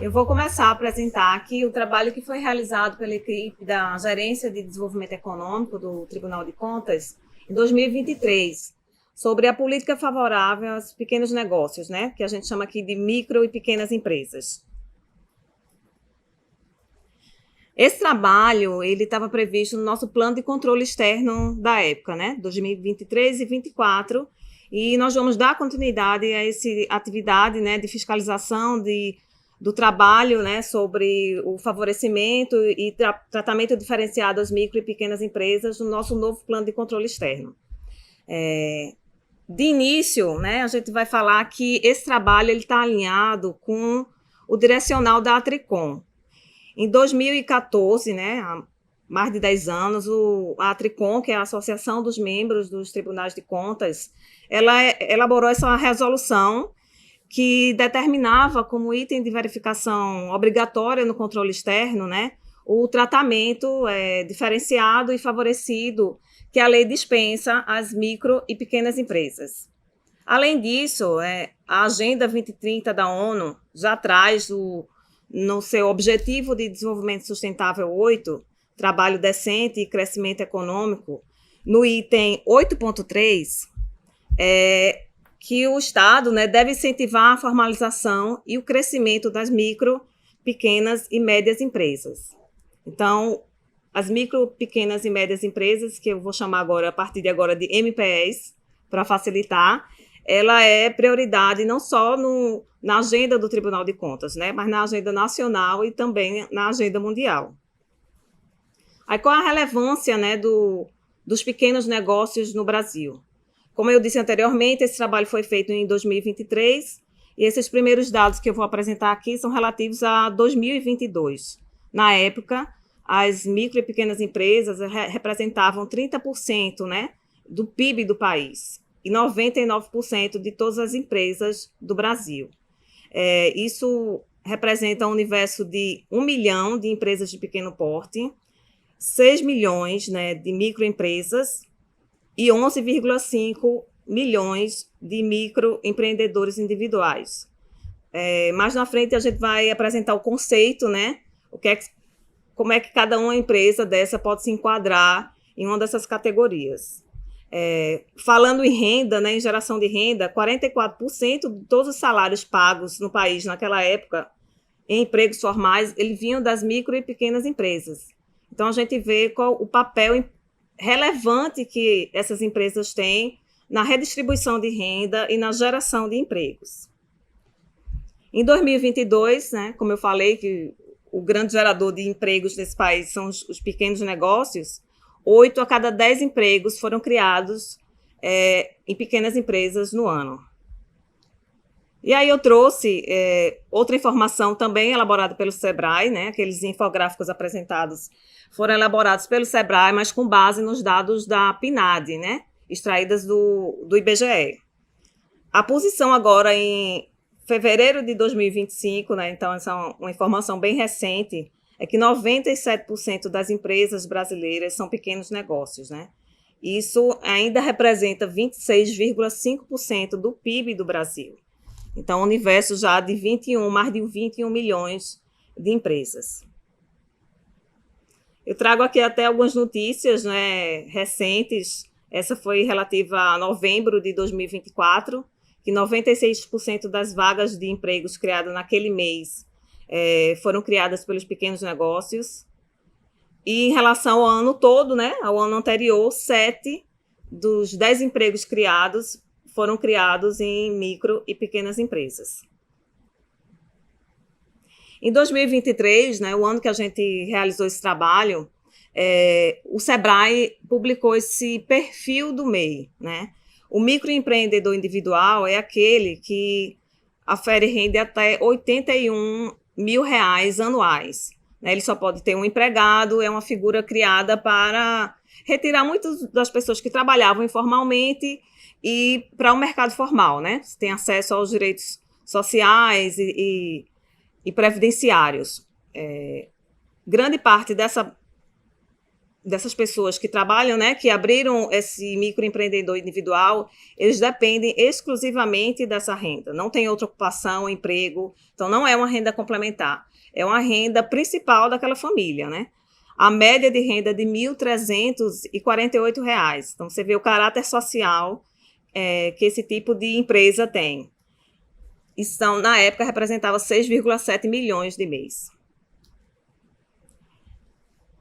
Eu vou começar a apresentar aqui o trabalho que foi realizado pela equipe da Gerência de Desenvolvimento Econômico do Tribunal de Contas em 2023, sobre a política favorável aos pequenos negócios, né, que a gente chama aqui de micro e pequenas empresas. Esse trabalho ele estava previsto no nosso plano de controle externo da época, né, 2023 e 2024, e nós vamos dar continuidade a essa atividade, né, de fiscalização do trabalho, né, sobre o favorecimento e tratamento diferenciado às micro e pequenas empresas no nosso novo plano de controle externo. De início, né, a gente vai falar que esse trabalho está alinhado com o direcional da Atricom. Em 2014, né, há mais de 10 anos, a Atricom, que é a Associação dos Membros dos Tribunais de Contas, ela elaborou essa resolução que determinava como item de verificação obrigatória no controle externo, né, o tratamento diferenciado e favorecido que a lei dispensa às micro e pequenas empresas. Além disso, a Agenda 2030 da ONU já traz no seu Objetivo de Desenvolvimento Sustentável 8, Trabalho Decente e Crescimento Econômico, no item 8.3, que o Estado, né, deve incentivar a formalização e o crescimento das micro, pequenas e médias empresas. Então, as micro, pequenas e médias empresas, que eu vou chamar agora, a partir de agora, de MPEs, para facilitar, ela é prioridade não só na agenda do Tribunal de Contas, né, mas na agenda nacional e também na agenda mundial. Aí, qual a relevância, né, dos pequenos negócios no Brasil? Como eu disse anteriormente, esse trabalho foi feito em 2023 e esses primeiros dados que eu vou apresentar aqui são relativos a 2022. Na época, as micro e pequenas empresas representavam 30%, né, do PIB do país e 99% de todas as empresas do Brasil. Isso representa um universo de 1 milhão de empresas de pequeno porte, 6 milhões, né, de microempresas e 11,5 milhões de microempreendedores individuais. Mais na frente a gente vai apresentar o conceito, né, como é que cada uma empresa dessa pode se enquadrar em uma dessas categorias. Falando em renda, né, em geração de renda, 44% de todos os salários pagos no país naquela época, em empregos formais, eles vinham das micro e pequenas empresas. Então, a gente vê qual o papel relevante que essas empresas têm na redistribuição de renda e na geração de empregos. Em 2022, né, como eu falei, que o grande gerador de empregos nesse país são os pequenos negócios, 8 a cada 10 empregos foram criados em pequenas empresas no ano. E aí eu trouxe outra informação também elaborada pelo SEBRAE, né? Aqueles infográficos apresentados foram elaborados pelo SEBRAE, mas com base nos dados da PNAD, né? Extraídas do IBGE. A posição agora em fevereiro de 2025, né? Então essa é uma informação bem recente, é que 97% das empresas brasileiras são pequenos negócios, né? Isso ainda representa 26,5% do PIB do Brasil. Então, um universo já de mais de 21 milhões de empresas. Eu trago aqui até algumas notícias, né, recentes. Essa foi relativa a novembro de 2024, que 96% das vagas de empregos criadas naquele mês foram criadas pelos pequenos negócios. E em relação ao ano todo, né, ao ano anterior, 7 dos 10 empregos criados foram criados em micro e pequenas empresas. Em 2023, né, o ano que a gente realizou esse trabalho, o SEBRAE publicou esse perfil do MEI, né? O microempreendedor individual é aquele que afere renda até R$81 mil anuais. Né? Ele só pode ter um empregado, é uma figura criada para retirar muitas das pessoas que trabalhavam informalmente e para o mercado formal, né? Você tem acesso aos direitos sociais e previdenciários. Grande parte dessa dessas pessoas que trabalham, né, que abriram esse microempreendedor individual, eles dependem exclusivamente dessa renda. Não tem outra ocupação, emprego, então não é uma renda complementar. É uma renda principal daquela família, né? A média de renda é de R$ 1.348. Então, você vê o caráter social que esse tipo de empresa tem. E na época, representava 6,7 milhões de mês.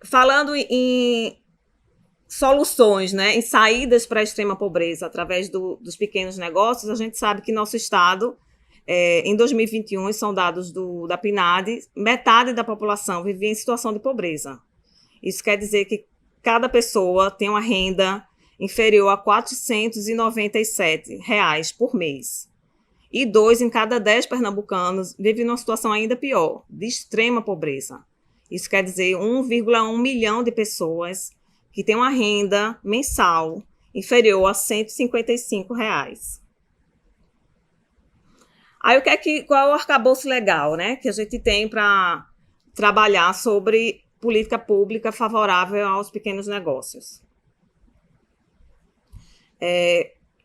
Falando em soluções, né, em saídas para a extrema pobreza através dos pequenos negócios, a gente sabe que nosso estado, em 2021, são dados da PNAD, metade da população vivia em situação de pobreza. Isso quer dizer que cada pessoa tem uma renda inferior a R$ 497 por mês. E 2 em cada 10 pernambucanos vivem numa situação ainda pior, de extrema pobreza. Isso quer dizer 1,1 milhão de pessoas que têm uma renda mensal inferior a R$ 155. Aí qual é o arcabouço legal, né, que a gente tem para trabalhar sobre política pública favorável aos pequenos negócios?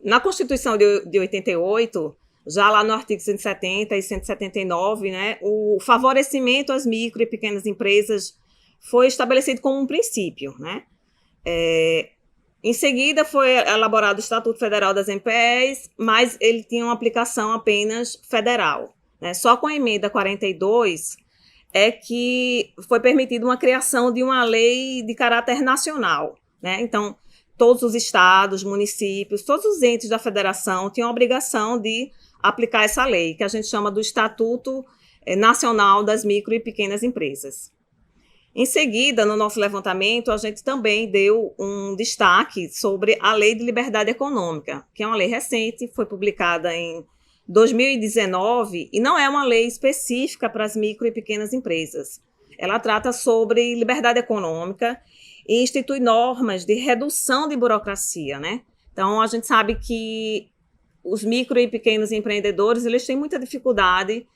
Na Constituição de 88, já lá no artigo 170 e 179, né, o favorecimento às micro e pequenas empresas foi estabelecido como um princípio, né? Em seguida, foi elaborado o Estatuto Federal das MPEs, mas ele tinha uma aplicação apenas federal, né? Só com a emenda 42 é que foi permitida uma criação de uma lei de caráter nacional, né? Então, todos os estados, municípios, todos os entes da federação tinham a obrigação de aplicar essa lei, que a gente chama do Estatuto Nacional das Micro e Pequenas Empresas. Em seguida, no nosso levantamento, a gente também deu um destaque sobre a Lei de Liberdade Econômica, que é uma lei recente, foi publicada em 2019 e não é uma lei específica para as micro e pequenas empresas. Ela trata sobre liberdade econômica e institui normas de redução de burocracia, né? Então, a gente sabe que os micro e pequenos empreendedores, eles têm muita dificuldade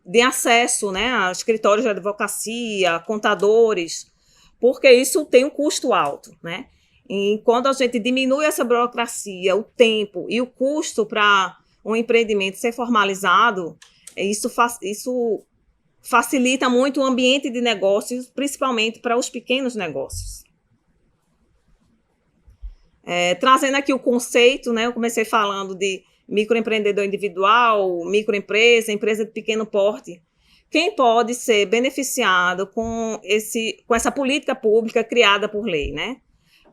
de acesso, né, a escritórios de advocacia, contadores, porque isso tem um custo alto, né? E quando a gente diminui essa burocracia, o tempo e o custo para um empreendimento ser formalizado, isso facilita muito o ambiente de negócios, principalmente para os pequenos negócios. Trazendo aqui o conceito, né, eu comecei falando de microempreendedor individual, microempresa, empresa de pequeno porte. Quem pode ser beneficiado com essa política pública criada por lei, né?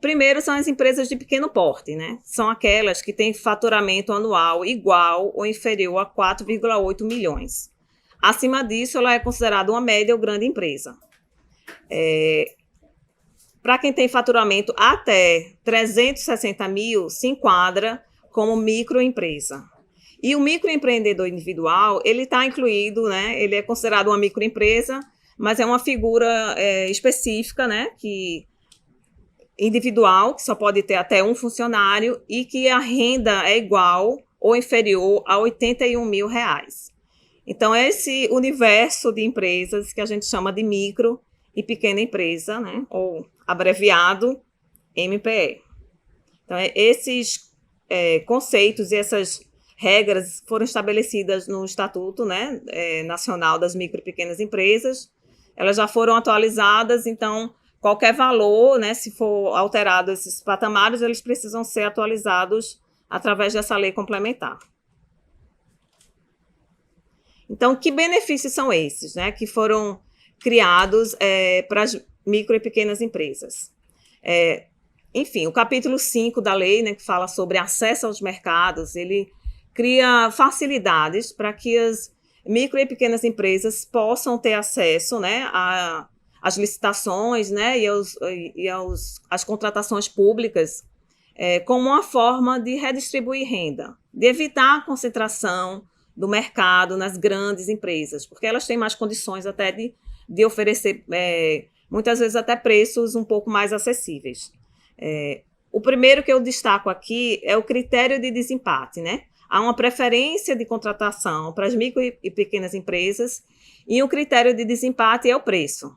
Primeiro são as empresas de pequeno porte, né? São aquelas que têm faturamento anual igual ou inferior a 4,8 milhões. Acima disso, ela é considerada uma média ou grande empresa. Para quem tem faturamento até 360 mil, se enquadra como microempresa. E o microempreendedor individual, ele está incluído, né? Ele é considerado uma microempresa, mas é uma figura específica, né? Individual, que só pode ter até um funcionário e que a renda é igual ou inferior a R$ 81 mil. Então, é esse universo de empresas que a gente chama de micro e pequena empresa, né? Ou abreviado MPE. Então, esses conceitos e essas regras foram estabelecidas no Estatuto, né, Nacional das Micro e Pequenas Empresas. Elas já foram atualizadas, então qualquer valor, né, se for alterado esses patamares, eles precisam ser atualizados através dessa lei complementar. Então, que benefícios são esses, né, que foram criados para as micro e pequenas empresas? Enfim, o capítulo 5 da lei, né, que fala sobre acesso aos mercados, ele cria facilidades para que as micro e pequenas empresas possam ter acesso, né, às licitações, né, e às contratações públicas como uma forma de redistribuir renda, de evitar a concentração do mercado nas grandes empresas, porque elas têm mais condições até de oferecer, muitas vezes até preços um pouco mais acessíveis. O primeiro que eu destaco aqui é o critério de desempate, né? Há uma preferência de contratação para as micro e pequenas empresas e o critério de desempate é o preço.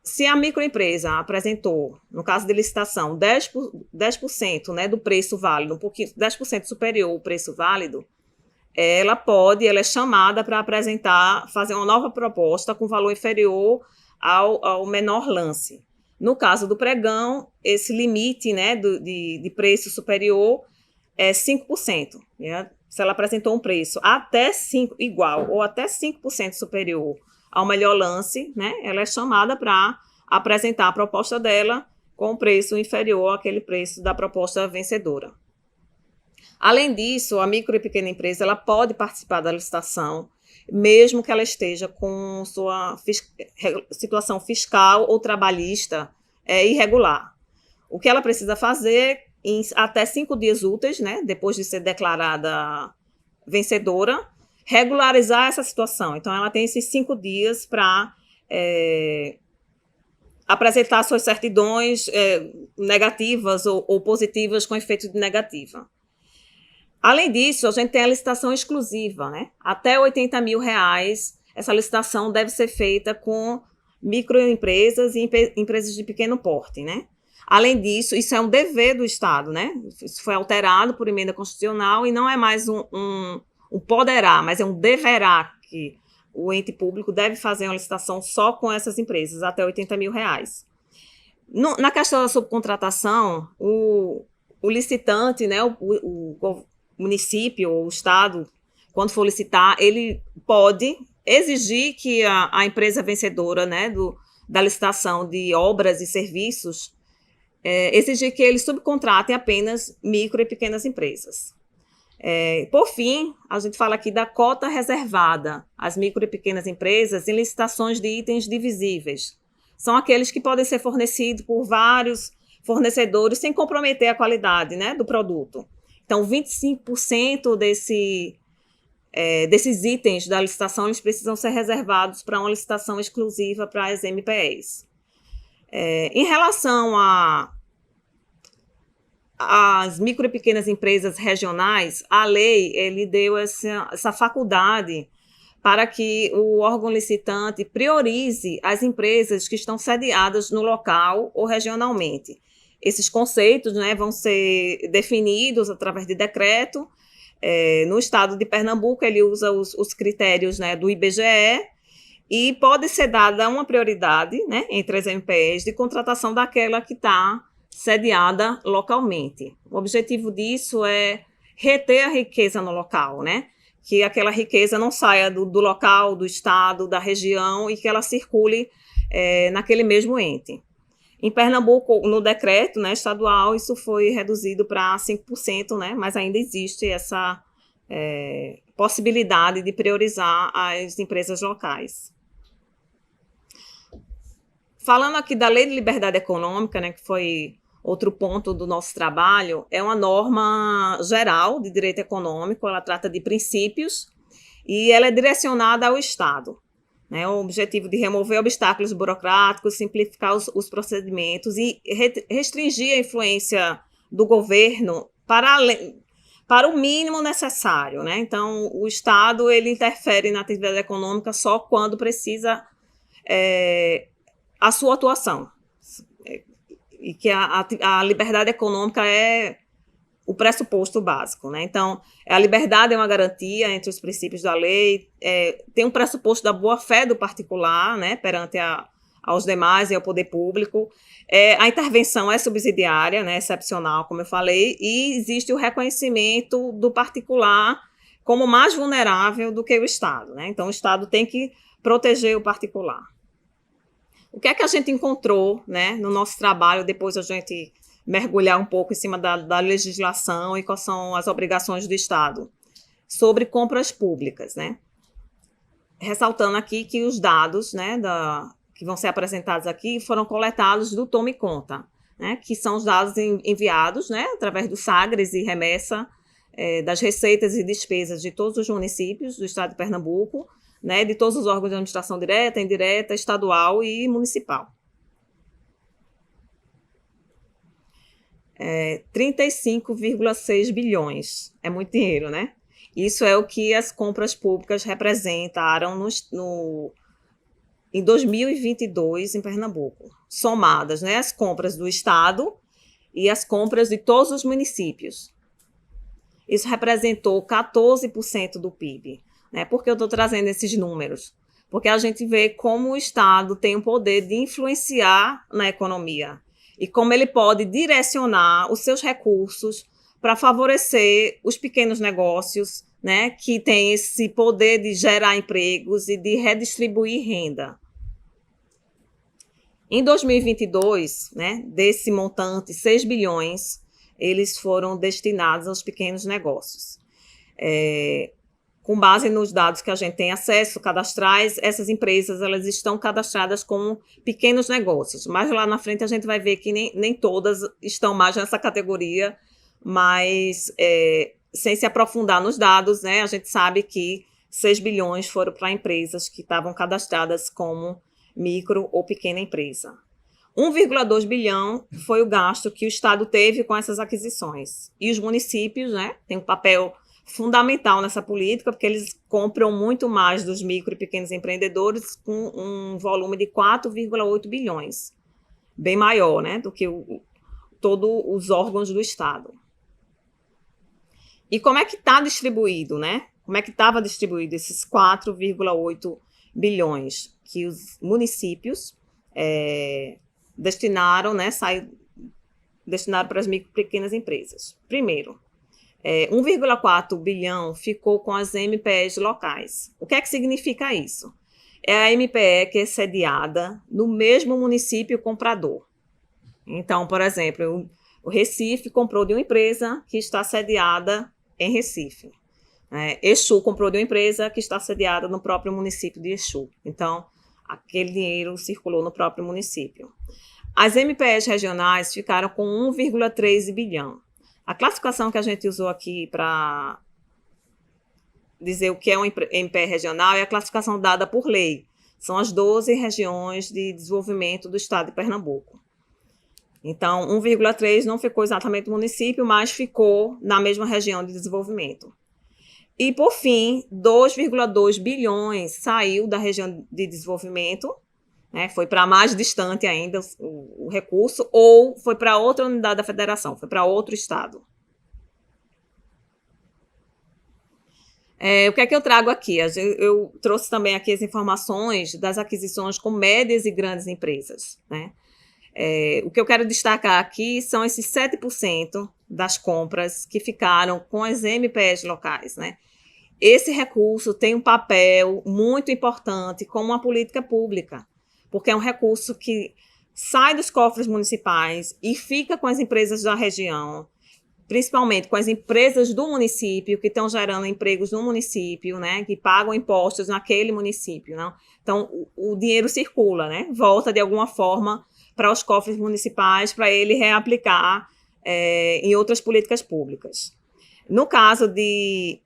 Se a microempresa apresentou, no caso de licitação, 10%, né, do preço válido, um pouquinho, 10% superior ao preço válido, ela é chamada para apresentar, fazer uma nova proposta com valor inferior ao menor lance. No caso do pregão, esse limite, né, de preço superior é 5%. Né? Se ela apresentou um preço até 5, igual ou até 5% superior ao melhor lance, né, ela é chamada para apresentar a proposta dela com preço inferior àquele preço da proposta vencedora. Além disso, a micro e pequena empresa ela pode participar da licitação, mesmo que ela esteja com sua situação fiscal ou trabalhista irregular. O que ela precisa fazer em até 5 dias úteis, né, depois de ser declarada vencedora, regularizar essa situação. Então, ela tem esses 5 dias para apresentar suas certidões negativas ou positivas com efeito de negativa. Além disso, a gente tem a licitação exclusiva, né? Até R$80 mil, essa licitação deve ser feita com microempresas e empresas de pequeno porte, né? Além disso, isso é um dever do Estado, né? Isso foi alterado por emenda constitucional e não é mais um poderá, mas é um deverá, que o ente público deve fazer uma licitação só com essas empresas, até R$80 mil. Na questão da subcontratação, o licitante, né, o município ou o Estado, quando for licitar, ele pode exigir que a empresa vencedora, né, da licitação de obras e serviços, exigir que eles subcontratem apenas micro e pequenas empresas. Por fim, a gente fala aqui da cota reservada às micro e pequenas empresas em licitações de itens divisíveis. São aqueles que podem ser fornecidos por vários fornecedores sem comprometer a qualidade, né, do produto. Então, 25% desses itens da licitação eles precisam ser reservados para uma licitação exclusiva para as MPEs. Em relação às micro e pequenas empresas regionais, a lei ele deu essa faculdade para que o órgão licitante priorize as empresas que estão sediadas no local ou regionalmente. Esses conceitos, né, vão ser definidos através de decreto. No estado de Pernambuco, ele usa os critérios, né, do IBGE e pode ser dada uma prioridade, né, entre as MPEs de contratação daquela que está sediada localmente. O objetivo disso é reter a riqueza no local, né, que aquela riqueza não saia do local, do estado, da região e que ela circule naquele mesmo ente. Em Pernambuco, no decreto, né, estadual, isso foi reduzido para 5%, né, mas ainda existe essa possibilidade de priorizar as empresas locais. Falando aqui da Lei de Liberdade Econômica, né, que foi outro ponto do nosso trabalho, é uma norma geral de direito econômico, ela trata de princípios e ela é direcionada ao Estado. Né, o objetivo de remover obstáculos burocráticos, simplificar os procedimentos e restringir a influência do governo para o mínimo necessário. Né? Então, o Estado ele interfere na atividade econômica só quando precisa a sua atuação. E que a liberdade econômica é o pressuposto básico, né? Então, a liberdade é uma garantia entre os princípios da lei, tem um pressuposto da boa-fé do particular, né, perante aos demais e ao poder público, a intervenção é subsidiária, né, excepcional, como eu falei, e existe o reconhecimento do particular como mais vulnerável do que o Estado, né? Então, o Estado tem que proteger o particular. O que é que a gente encontrou, né, no nosso trabalho, depois a gente mergulhar um pouco em cima da legislação e quais são as obrigações do Estado sobre compras públicas, né? Ressaltando aqui que os dados, né, que vão ser apresentados aqui foram coletados do Tome Conta, né, que são os dados enviados, né, através do Sagres e remessa das receitas e despesas de todos os municípios do estado de Pernambuco, né, de todos os órgãos de administração direta, indireta, estadual e municipal. 35,6 bilhões. É muito dinheiro, né? Isso é o que as compras públicas representaram em 2022 em Pernambuco, somadas, né, as compras do Estado e as compras de todos os municípios. Isso representou 14% do PIB. Né? Por que eu estou trazendo esses números? Porque a gente vê como o Estado tem o poder de influenciar na economia e como ele pode direcionar os seus recursos para favorecer os pequenos negócios, né, que têm esse poder de gerar empregos e de redistribuir renda. Em 2022, né, desse montante, 6 bilhões, eles foram destinados aos pequenos negócios. Com base nos dados que a gente tem acesso cadastrais, essas empresas elas estão cadastradas como pequenos negócios, mas lá na frente a gente vai ver que nem todas estão mais nessa categoria, mas sem se aprofundar nos dados, né, a gente sabe que 6 bilhões foram para empresas que estavam cadastradas como micro ou pequena empresa. 1,2 bilhão foi o gasto que o Estado teve com essas aquisições. E os municípios, né, têm um papel fundamental nessa política, porque eles compram muito mais dos micro e pequenos empreendedores com um volume de 4,8 bilhões. Bem maior, né, do que todos os órgãos do Estado. E como é que está distribuído, né? Como é que estava distribuído esses 4,8 bilhões que os municípios destinaram, né, destinaram para as micro e pequenas empresas. Primeiro, 1,4 bilhão ficou com as MPEs locais. O que é que significa isso? É a MPE que é sediada no mesmo município comprador. Então, por exemplo, o Recife comprou de uma empresa que está sediada em Recife. Exu comprou de uma empresa que está sediada no próprio município de Exu. Então, aquele dinheiro circulou no próprio município. As MPEs regionais ficaram com 1,3 bilhão. A classificação que a gente usou aqui para dizer o que é um MPE regional é a classificação dada por lei. São as 12 regiões de desenvolvimento do estado de Pernambuco. Então, 1,3 não ficou exatamente no município, mas ficou na mesma região de desenvolvimento. E, por fim, 2,2 bilhões saiu da região de desenvolvimento, né, foi para mais distante ainda o recurso, ou foi para outra unidade da federação, foi para outro estado. O que é que eu trago aqui? Eu trouxe também aqui as informações das aquisições com médias e grandes empresas, né? O que eu quero destacar aqui são esses 7% das compras que ficaram com as MPEs locais, né? Esse recurso tem um papel muito importante como uma política pública, porque é um recurso que sai dos cofres municipais e fica com as empresas da região, principalmente com as empresas do município que estão gerando empregos no município, né, que pagam impostos naquele município, não? Então, o dinheiro circula, né, volta de alguma forma para os cofres municipais para ele reaplicar em outras políticas públicas. No caso de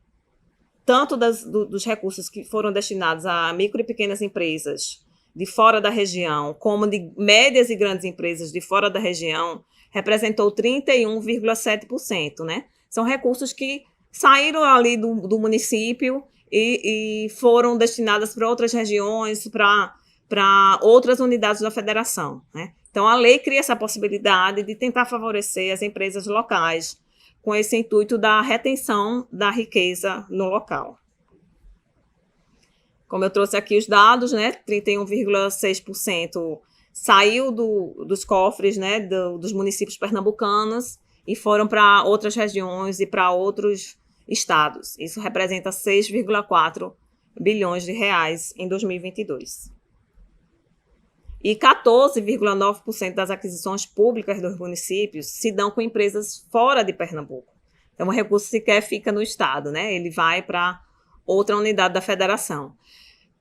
tanto dos recursos que foram destinados a micro e pequenas empresas de fora da região, como de médias e grandes empresas de fora da região, representou 31,7%, né? São recursos que saíram ali do município e foram destinados para outras regiões, para outras unidades da federação, né? Então, a lei cria essa possibilidade de tentar favorecer as empresas locais com esse intuito da retenção da riqueza no local. Como eu trouxe aqui os dados, né, 31,6% saiu dos cofres, né, dos municípios pernambucanos e foram para outras regiões e para outros estados. Isso representa 6,4 bilhões de reais em 2022. E 14,9% das aquisições públicas dos municípios se dão com empresas fora de Pernambuco. Então, o recurso sequer fica no estado, né? Ele vai para outra unidade da federação.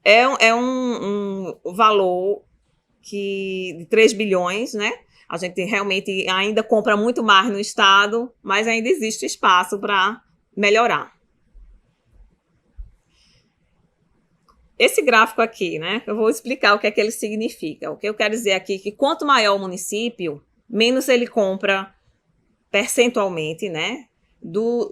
É um valor de 3 bilhões, né? A gente realmente ainda compra muito mais no estado, mas ainda existe espaço para melhorar. Esse gráfico aqui, né? Eu vou explicar o que é que ele significa. O que eu quero dizer aqui é que quanto maior o município, menos ele compra percentualmente, né?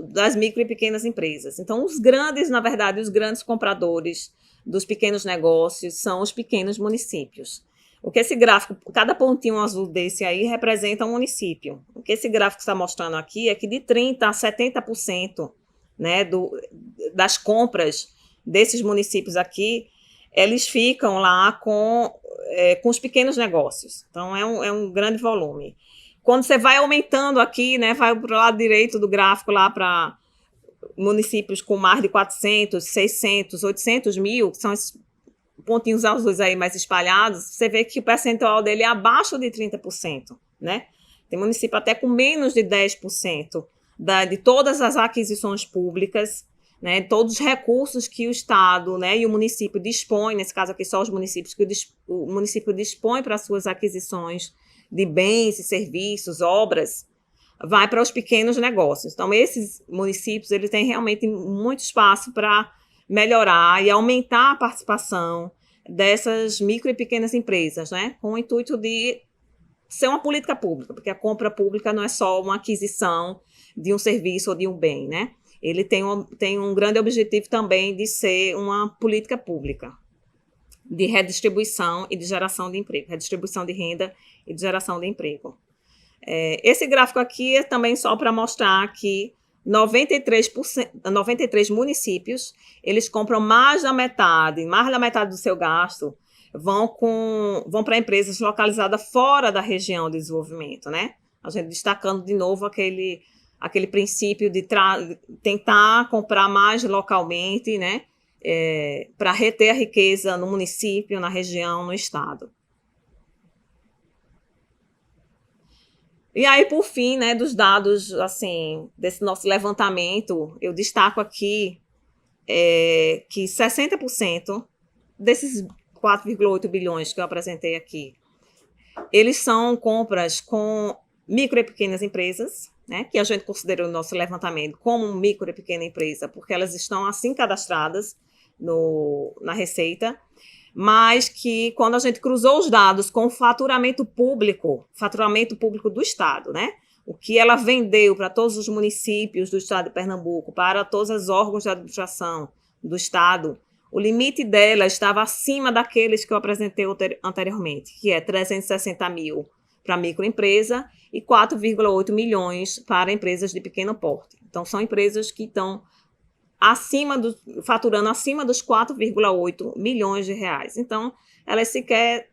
Das micro e pequenas empresas. Então, os grandes, na verdade, os grandes compradores dos pequenos negócios são os pequenos municípios. O que esse gráfico, cada pontinho azul desse aí representa um município. O que esse gráfico está mostrando aqui é que de 30% a 70%, né, das compras desses municípios aqui, eles ficam lá com os pequenos negócios. Então, é um grande volume. Quando você vai aumentando aqui, né, vai para o lado direito do gráfico lá para municípios com mais de 400, 600, 800 mil, que são esses pontinhos azuis aí mais espalhados, você vê que o percentual dele é abaixo de 30%, né? Tem município até com menos de 10% de todas as aquisições públicas, né? Todos os recursos que o Estado, né, e o município dispõe, nesse caso aqui só os municípios que o município dispõe para suas aquisições de bens e serviços, obras, vai para os pequenos negócios. Então, esses municípios, eles têm realmente muito espaço para melhorar e aumentar a participação dessas micro e pequenas empresas, né? Com o intuito de ser uma política pública, porque a compra pública não é só uma aquisição de um serviço ou de um bem, né? Ele tem um grande objetivo também de ser uma política pública de redistribuição e de geração de emprego, redistribuição de renda e de geração de emprego. Esse gráfico aqui é também só para mostrar que 93 municípios, eles compram mais da metade do seu gasto vão para empresas localizadas fora da região de desenvolvimento, né? A gente destacando de novo aquele princípio de tentar comprar mais localmente, né? Para reter a riqueza no município, na região, no estado. E aí, por fim, né, dos dados, assim, desse nosso levantamento, eu destaco aqui que 60% desses 4,8 bilhões que eu apresentei aqui, eles são compras com micro e pequenas empresas, né, que a gente considerou no nosso levantamento como micro e pequena empresa, porque elas estão assim cadastradas na Receita, mas que quando a gente cruzou os dados com o faturamento público do Estado, né? O que ela vendeu para todos os municípios do Estado de Pernambuco, para todos os órgãos de administração do Estado, o limite dela estava acima daqueles que eu apresentei anteriormente, que é 360 mil para microempresa e 4,8 milhões para empresas de pequeno porte. Então, são empresas que estão faturando acima dos 4,8 milhões de reais. Então, elas sequer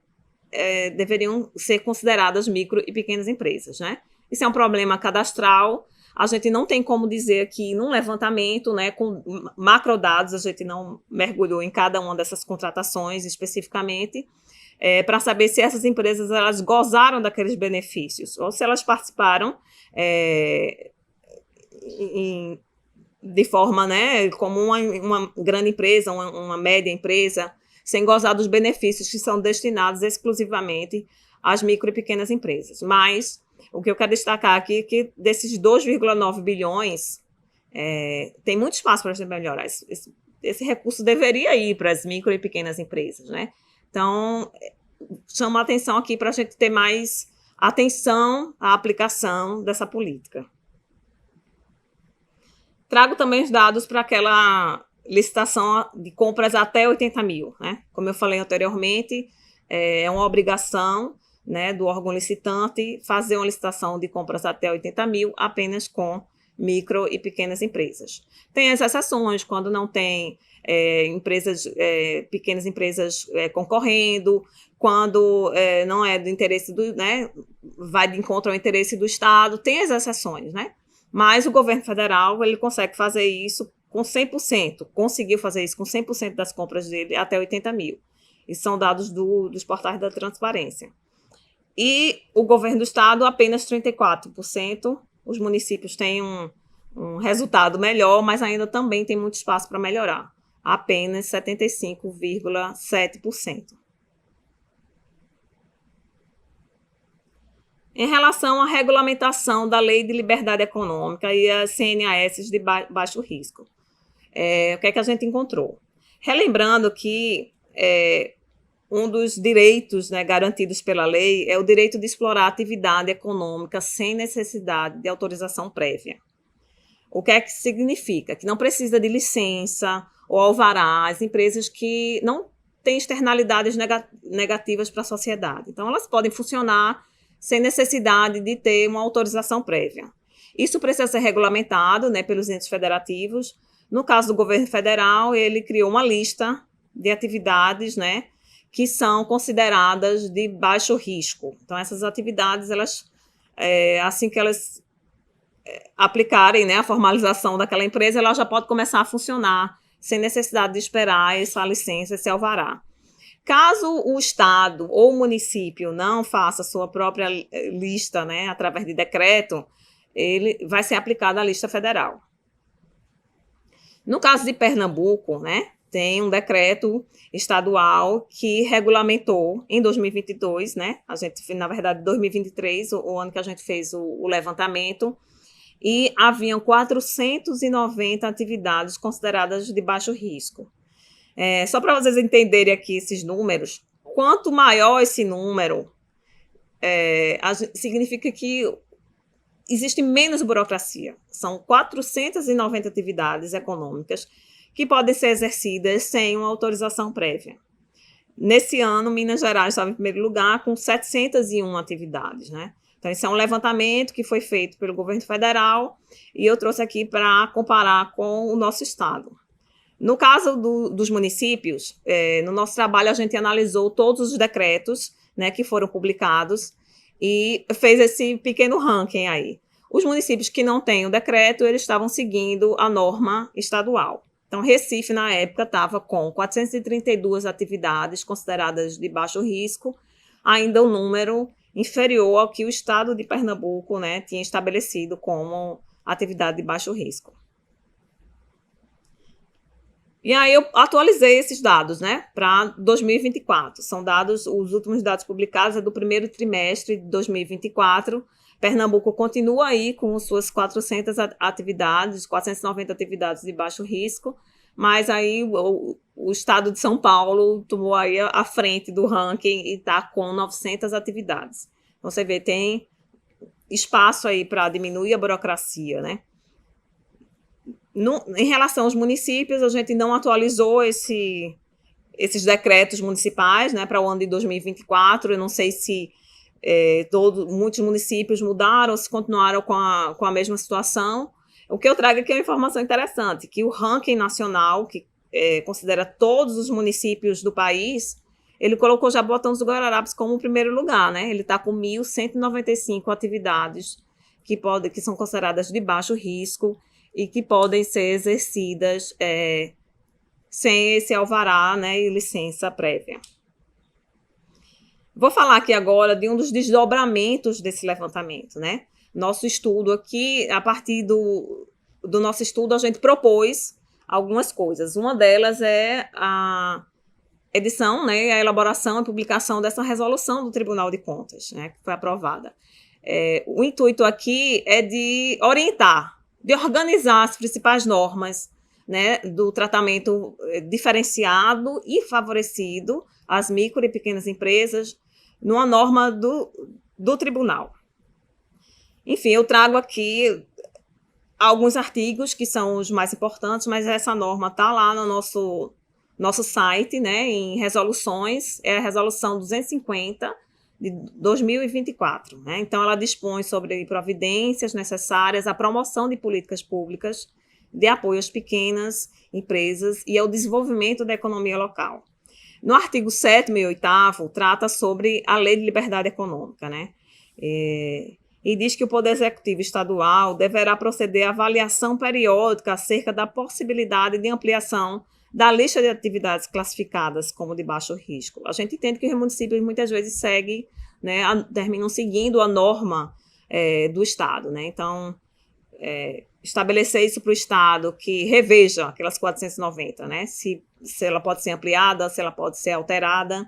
deveriam ser consideradas micro e pequenas empresas, né? Isso é um problema cadastral. A gente não tem como dizer aqui num levantamento, né, com macrodados, a gente não mergulhou em cada uma dessas contratações especificamente, para saber se essas empresas elas gozaram daqueles benefícios ou se elas participaram de forma, né, como uma grande empresa, uma média empresa, sem gozar dos benefícios que são destinados exclusivamente às micro e pequenas empresas. Mas o que eu quero destacar aqui é que desses 2,9 bilhões, tem muito espaço para a gente melhorar. Esse recurso deveria ir para as micro e pequenas empresas, né? Então, chama a atenção aqui para a gente ter mais atenção à aplicação dessa política. Trago também os dados para aquela licitação de compras até 80 mil, né? Como eu falei anteriormente, é uma obrigação, né, do órgão licitante fazer uma licitação de compras até 80 mil apenas com micro e pequenas empresas. Tem as exceções, quando não tem pequenas empresas concorrendo, quando não é do interesse né, vai de encontro ao interesse do Estado, tem as exceções, né? Mas o governo federal, ele consegue fazer isso com 100%, conseguiu fazer isso com 100% das compras dele até 80 mil. E são dados dos portais da transparência. E o governo do estado, apenas 34%. Os municípios têm um resultado melhor, mas ainda também tem muito espaço para melhorar. Apenas 75,7%. Em relação à regulamentação da Lei de Liberdade Econômica e as CNAS de baixo risco, o que é que a gente encontrou? Relembrando que um dos direitos, né, garantidos pela lei é o direito de explorar a atividade econômica sem necessidade de autorização prévia. O que é que significa? Que não precisa de licença ou alvará as empresas que não têm externalidades negativas para a sociedade. Então, elas podem funcionar sem necessidade de ter uma autorização prévia. Isso precisa ser regulamentado, né, pelos entes federativos. No caso do governo federal, ele criou uma lista de atividades, né, que são consideradas de baixo risco. Então, essas atividades, assim que elas aplicarem, né, a formalização daquela empresa, ela já pode começar a funcionar sem necessidade de esperar essa licença, esse alvará. Caso o Estado ou o município não faça sua própria lista, né, através de decreto, ele vai ser aplicado à lista federal. No caso de Pernambuco, né, tem um decreto estadual que regulamentou em 2022, né, a gente, na verdade, 2023, o ano que a gente fez o levantamento, e haviam 490 atividades consideradas de baixo risco. Só para vocês entenderem aqui esses números, quanto maior esse número, significa que existe menos burocracia. São 490 atividades econômicas que podem ser exercidas sem uma autorização prévia. Nesse ano, Minas Gerais estava em primeiro lugar com 701 atividades, né? Então, esse é um levantamento que foi feito pelo governo federal e eu trouxe aqui para comparar com o nosso estado. No caso dos municípios, no nosso trabalho a gente analisou todos os decretos, né, que foram publicados e fez esse pequeno ranking aí. Os municípios que não têm o decreto, eles estavam seguindo a norma estadual. Então, Recife, na época, estava com 432 atividades consideradas de baixo risco, ainda um número inferior ao que o estado de Pernambuco, né, tinha estabelecido como atividade de baixo risco. E aí eu atualizei esses dados, né, para 2024. São dados, os últimos dados publicados do primeiro trimestre de 2024. Pernambuco continua aí com suas 490 atividades de baixo risco, mas aí o estado de São Paulo tomou aí a frente do ranking e está com 900 atividades. Então, você vê, tem espaço aí para diminuir a burocracia, né? Em relação aos municípios, a gente não atualizou esses decretos municipais, né, para o ano de 2024. Eu não sei se muitos municípios mudaram, se continuaram com a mesma situação. O que eu trago aqui é uma informação interessante, que o ranking nacional, que considera todos os municípios do país, ele colocou Jaboatão dos Guararapes como o primeiro lugar, né? Ele está com 1.195 atividades que são consideradas de baixo risco e que podem ser exercidas sem esse alvará, né, e licença prévia. Vou falar aqui agora de um dos desdobramentos desse levantamento, né? Nosso estudo aqui, a partir do nosso estudo, a gente propôs algumas coisas. Uma delas é a edição, né, a elaboração e publicação dessa resolução do Tribunal de Contas, né, que foi aprovada. O intuito aqui é de orientar, de organizar as principais normas, né, do tratamento diferenciado e favorecido às micro e pequenas empresas numa norma do tribunal. Enfim, eu trago aqui alguns artigos que são os mais importantes, mas essa norma está lá no nosso site, né, em resoluções, é a resolução 250 de 2024. Né? Então, ela dispõe sobre providências necessárias à promoção de políticas públicas de apoio às pequenas empresas e ao desenvolvimento da economia local. No artigo 7º e 8º, trata sobre a Lei de Liberdade Econômica, né? E diz que o Poder Executivo Estadual deverá proceder à avaliação periódica acerca da possibilidade de ampliação da lista de atividades classificadas como de baixo risco. A gente entende que os municípios muitas vezes seguem, né, terminam seguindo a norma do Estado, né? Então, estabelecer isso para o Estado, que reveja aquelas 490, né? Se ela pode ser ampliada, se ela pode ser alterada.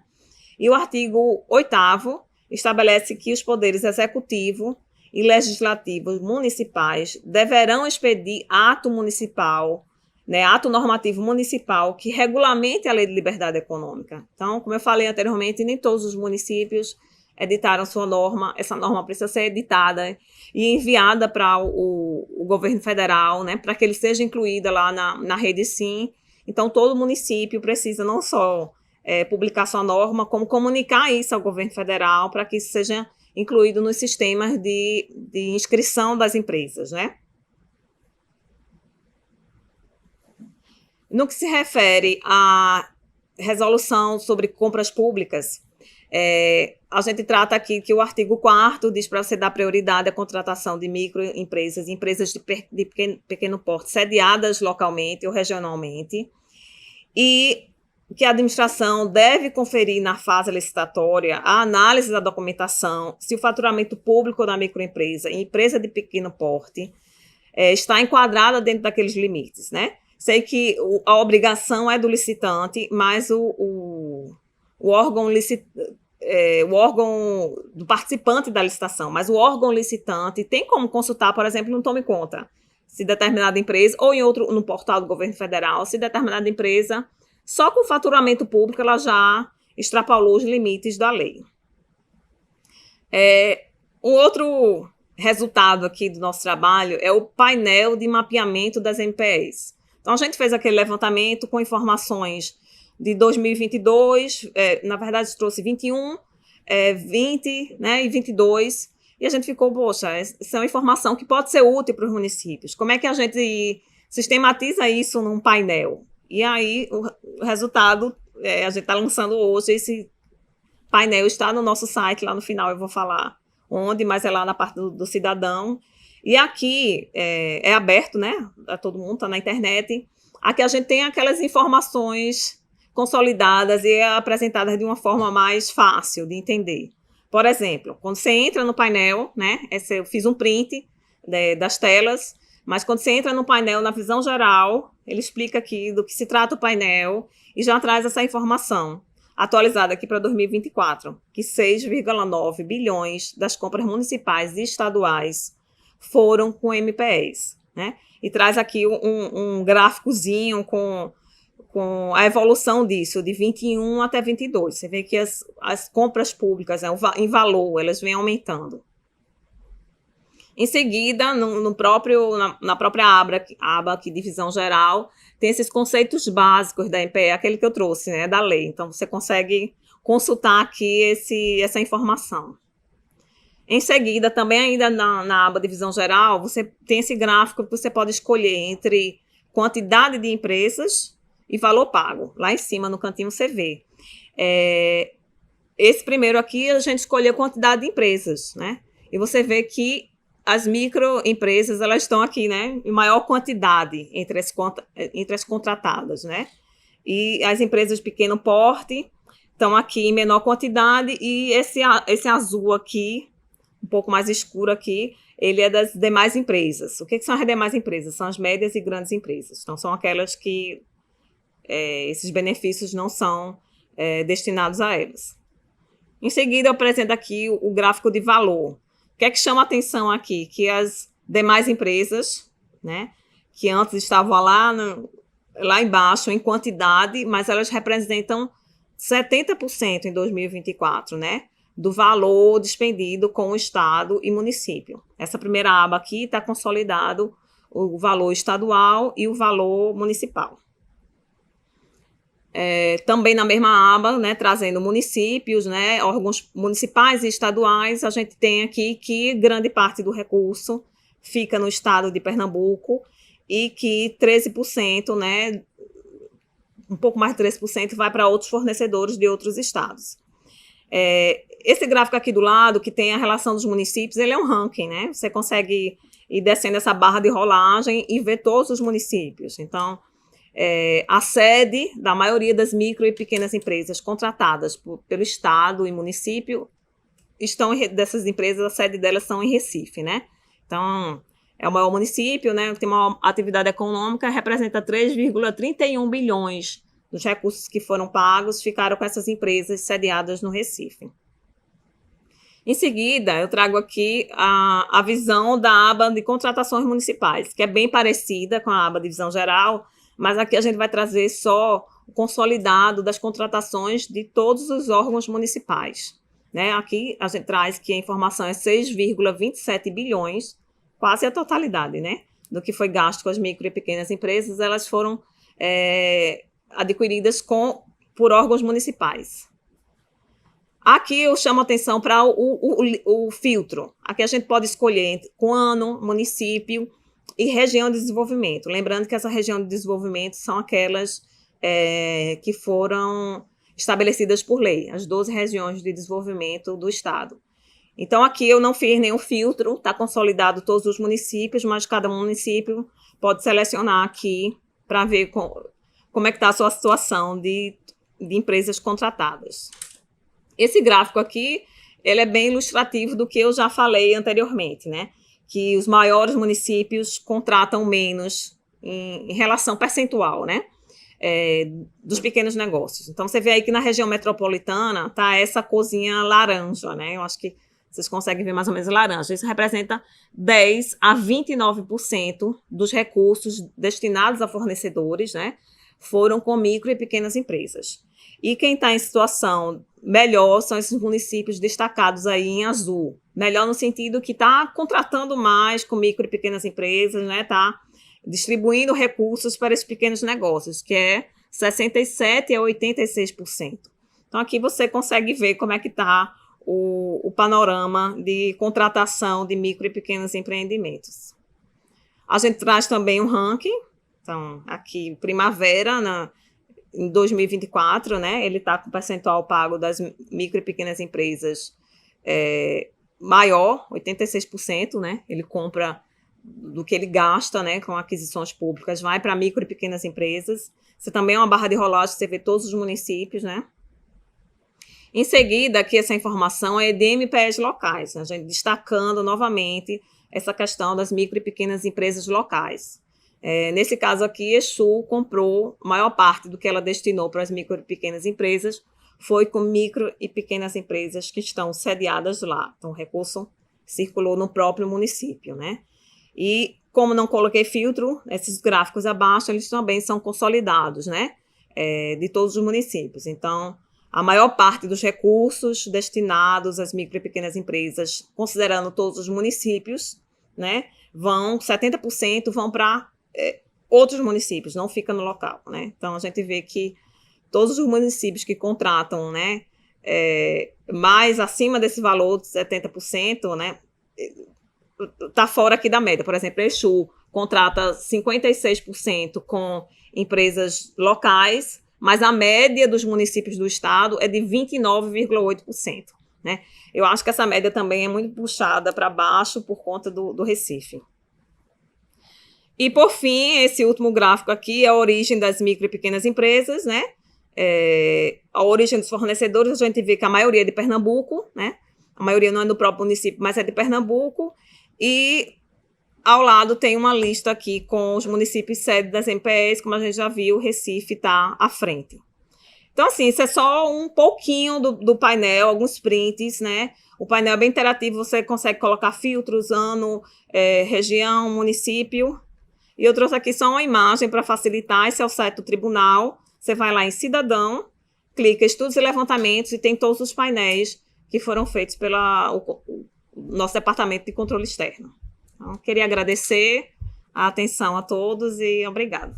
E o artigo 8º estabelece que os poderes executivo e legislativo municipais deverão expedir ato municipal, né, ato normativo municipal que regulamente a Lei de Liberdade Econômica. Então, como eu falei anteriormente, nem todos os municípios editaram sua norma. Essa norma precisa ser editada e enviada para o governo federal, né, para que ele seja incluída lá na rede Sim Então, todo município precisa não só publicar sua norma, como comunicar isso ao governo federal para que isso seja incluído nos sistemas de inscrição das empresas, né? No que se refere à resolução sobre compras públicas, a gente trata aqui que o artigo 4º diz para você dar prioridade à contratação de microempresas, empresas de pequeno porte sediadas localmente ou regionalmente, e que a administração deve conferir na fase licitatória a análise da documentação se o faturamento público da microempresa e empresa de pequeno porte está enquadrada dentro daqueles limites, né? Sei que a obrigação é do licitante, mas o órgão do participante da licitação, mas o órgão licitante tem como consultar, por exemplo, no Tome Conta, se determinada empresa, ou no portal do governo federal, se determinada empresa, só com o faturamento público, ela já extrapolou os limites da lei. Um outro resultado aqui do nosso trabalho é o painel de mapeamento das MPEs. Então, a gente fez aquele levantamento com informações de 2022, na verdade, trouxe 21, 20, né, e 22, e a gente ficou, poxa, essa é uma informação que pode ser útil para os municípios. Como é que a gente sistematiza isso num painel? E aí, o resultado, a gente está lançando hoje, esse painel está no nosso site, lá no final eu vou falar onde, mas é lá na parte do cidadão. E aqui é aberto, né, a todo mundo, está na internet. Aqui a gente tem aquelas informações consolidadas e apresentadas de uma forma mais fácil de entender. Por exemplo, quando você entra no painel, né, eu fiz um print das telas, mas quando você entra no painel, na visão geral, ele explica aqui do que se trata o painel e já traz essa informação atualizada aqui para 2024, que 6,9 bilhões das compras municipais e estaduais foram com MPEs, né? E traz aqui um gráficozinho com a evolução disso, de 21 até 22. Você vê que as compras públicas, né, em valor, elas vêm aumentando. Em seguida, na própria aba aqui, divisão geral, tem esses conceitos básicos da MPE, aquele que eu trouxe, né, da lei. Então, você consegue consultar aqui essa informação. Em seguida, também ainda na aba divisão geral, você tem esse gráfico que você pode escolher entre quantidade de empresas e valor pago. Lá em cima, no cantinho, você vê. Esse primeiro aqui, a gente escolheu quantidade de empresas, né? E você vê que as microempresas, elas estão aqui, né, em maior quantidade entre as contratadas, né? E as empresas de pequeno porte estão aqui em menor quantidade, e esse azul aqui, um pouco mais escuro aqui, ele é das demais empresas. O que são as demais empresas? São as médias e grandes empresas. Então, são aquelas que esses benefícios não são destinados a elas. Em seguida, eu apresento aqui o gráfico de valor. O que é que chama a atenção aqui? Que as demais empresas, né, que antes estavam lá embaixo em quantidade, mas elas representam 70% em 2024, né, do valor despendido com o Estado e município. Essa primeira aba aqui está consolidado o valor estadual e o valor municipal. Também na mesma aba, né, trazendo municípios, né, órgãos municipais e estaduais, a gente tem aqui que grande parte do recurso fica no estado de Pernambuco e que 13%, né, um pouco mais de 13% vai para outros fornecedores de outros estados. Esse gráfico aqui do lado, que tem a relação dos municípios, ele é um ranking, né? Você consegue ir descendo essa barra de rolagem e ver todos os municípios. Então, a sede da maioria das micro e pequenas empresas contratadas pelo Estado e município dessas empresas, a sede delas são em Recife, né? Então, é o maior município, né? Tem uma atividade econômica, representa 3,31 bilhões dos recursos que foram pagos, ficaram com essas empresas sediadas no Recife. Em seguida, eu trago aqui a visão da aba de contratações municipais, que é bem parecida com a aba de visão geral, mas aqui a gente vai trazer só o consolidado das contratações de todos os órgãos municipais, né? Aqui a gente traz que a informação é 6,27 bilhões, quase a totalidade, né, do que foi gasto com as micro e pequenas empresas, elas foram adquiridas por órgãos municipais. Aqui eu chamo a atenção para o filtro. Aqui a gente pode escolher entre ano, município e região de desenvolvimento. Lembrando que essa região de desenvolvimento são aquelas que foram estabelecidas por lei, as 12 regiões de desenvolvimento do estado. Então aqui eu não fiz nenhum filtro, está consolidado todos os municípios, mas cada município pode selecionar aqui para ver como é que está a sua situação de empresas contratadas. Esse gráfico aqui, ele é bem ilustrativo do que eu já falei anteriormente, né? Que os maiores municípios contratam menos em relação percentual, né? Dos pequenos negócios. Então, você vê aí que na região metropolitana tá essa corzinha laranja, né? Eu acho que vocês conseguem ver mais ou menos laranja. Isso representa 10 a 29% dos recursos destinados a fornecedores, né? Foram com micro e pequenas empresas. E quem está em situação melhor são esses municípios destacados aí em azul. Melhor no sentido que está contratando mais com micro e pequenas empresas, né? Está distribuindo recursos para esses pequenos negócios, que é 67% a 86%. Então, aqui você consegue ver como é que está o panorama de contratação de micro e pequenos empreendimentos. A gente traz também um ranking. Então, aqui, primavera, em 2024, né, ele está com o percentual pago das micro e pequenas empresas maior, 86%, né, ele compra do que ele gasta, né, com aquisições públicas, vai para micro e pequenas empresas. Você também é uma barra de rolagem, você vê todos os municípios, né. Em seguida, aqui essa informação é de MPEs locais, né, a gente destacando novamente essa questão das micro e pequenas empresas locais. Nesse caso aqui, Exu comprou a maior parte do que ela destinou para as micro e pequenas empresas, foi com micro e pequenas empresas que estão sediadas lá. Então, o recurso circulou no próprio município, né? E como não coloquei filtro, esses gráficos abaixo, eles também são consolidados, né? De todos os municípios. Então, a maior parte dos recursos destinados às micro e pequenas empresas, considerando todos os municípios, né? 70% vão para outros municípios, não fica no local, né? Então, a gente vê que todos os municípios que contratam, né, mais acima desse valor de 70%, né, tá fora aqui da média. Por exemplo, Exu contrata 56% com empresas locais, mas a média dos municípios do estado é de 29,8%, né? Eu acho que essa média também é muito puxada para baixo por conta do Recife. E, por fim, esse último gráfico aqui é a origem das micro e pequenas empresas, né? A origem dos fornecedores, a gente vê que a maioria é de Pernambuco, né? A maioria não é do próprio município, mas é de Pernambuco. E ao lado tem uma lista aqui com os municípios sede das MPEs, como a gente já viu, o Recife está à frente. Então, assim, isso é só um pouquinho do painel, alguns prints, né? O painel é bem interativo, você consegue colocar filtros, ano, região, município. E eu trouxe aqui só uma imagem para facilitar. Esse é o site do tribunal. Você vai lá em Cidadão, clica Estudos e Levantamentos e tem todos os painéis que foram feitos pelo nosso Departamento de Controle Externo. Então, queria agradecer a atenção a todos e obrigado.